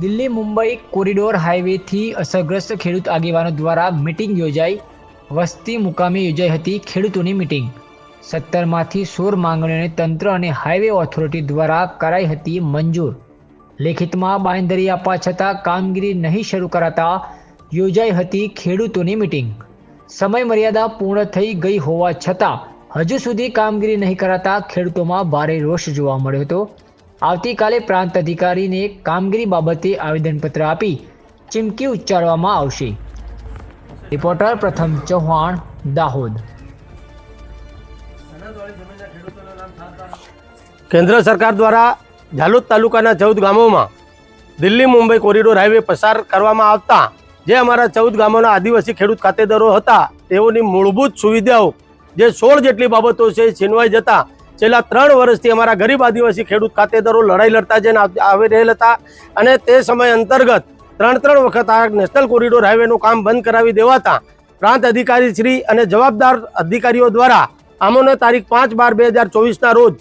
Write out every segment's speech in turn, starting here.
Delhi Mumbai corridor હાઈવેથી અસરગ્રસ્ત ખેડૂત આગેવાનો દ્વારા મિટિંગ યોજાઈ. વસ્તી મુકામે યોજાઈ હતી ખેડૂતોની મિટિંગ. 17માંથી 16 માંગણીઓને તંત્ર અને હાઈવે ઓથોરિટી દ્વારા કરાઈ હતી મંજૂર. લેખિતમાં બાંયધરી આપવા છતાં કામગીરી નહીં શરૂ કરાતા યોજાઈ હતી ખેડૂતોની મિટિંગ. સમય મર્યાદા પૂર્ણ થઈ ગઈ હોવા છતાં હજુ સુધી કામગીરી નહીં કરાતા ખેડૂતોમાં ભારે રોષ જોવા મળ્યો હતો. આવતીકાલે પ્રાંત અધિકારીને કામગીરી બાબતે આવેદનપત્ર આપી ચીમકી ઉચ્ચારવામાં આવશે. રિપોર્ટર પ્રથમ ચૌહાણ, દાહોદ. કેન્દ્ર સરકાર દ્વારા ઝાલોદ તાલુકાના 14 ગામોમાં દિલ્હી મુંબઈ કોરિડોર હાઈવે પસાર કરવામાં આવતા જે અમારા 14 ગામોના આદિવાસી ખેડૂત ખાતેદારો હતા તેઓની મૂળભૂત સુવિધાઓ જે 16 જેટલી બાબતો છે છીનવાઈ જતા છેલ્લા 3 વર્ષથી અમારા ગરીબ આદિવાસી ખેડૂત ખાતેદારો લડાઈ લડતા જઈને આવી રહેલ હતા અને તે સમય અંતર્ગત 3 વખત આ નેશનલ કોરિડોર હાઈવેનું કામ બંધ કરાવી દેવાતા પ્રાંત અધિકારી શ્રી અને જવાબદાર અધિકારીઓ દ્વારા આમોને તારીખ 5/12/2024ના રોજ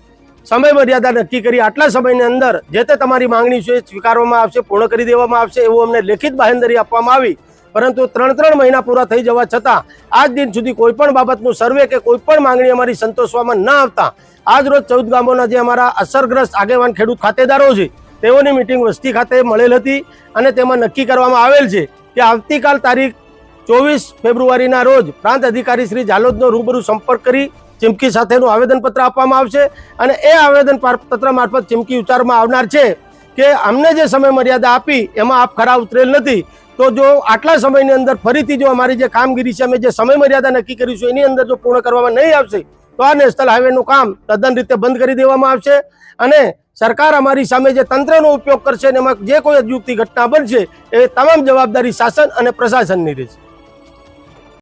સમય મર્યાદા નક્કી કરી આટલા સમયની અંદર જે તે તમારી માંગણી છે સ્વીકારવામાં આવશે, પૂર્ણ કરી દેવામાં આવશે એવું અમને લેખિત બાંહેધરી આપવામાં આવી. પરંતુ 3 મહિના પૂરા થઈ જવા છતાં આજ દિન સુધી કોઈ પણ બાબતનું સર્વે કે કોઈ પણ માંગણી અમારી સંતોષવામાં ન આવતા આજ રોજ 14 ગામોના જે અમારા અસરગ્રસ્ત આગેવાન ખેડૂત ખાતેદારો છે તેઓની મિટિંગ વસ્તી ખાતે મળેલ હતી અને તેમાં નક્કી કરવામાં આવેલ છે કે આવતીકાલ તારીખ 24 ફેબ્રુઆરીના રોજ પ્રાંત અધિકારી શ્રી ઝાલોદનો રૂબરૂ સંપર્ક કરી ચીમકી સાથેનું આવેદનપત્ર આપવામાં આવશે અને એ આવેદનપત્ર મારફત ચીમકી ઉચ્ચારવામાં આવનાર છે કે અમને જે સમય મર્યાદા આપી એમાં આપ ખરા ઉતરેલ નથી. તો જો આટલા સમયની અંદર ફરીથી જો અમારી જે કામગીરી છે અમે જે સમય મર્યાદા નક્કી કરીશું એની અંદર જો પૂર્ણ કરવામાં નહીં આવશે તો આ નેશનલ હાઈવેનું કામ તદ્દન રીતે બંધ કરી દેવામાં આવશે અને સરકાર અમારી સામે જે તંત્રનો ઉપયોગ કરશે અને એમાં જે કોઈ અજુગતી ઘટના બનશે એ તમામ જવાબદારી શાસન અને પ્રશાસનની રહેશે.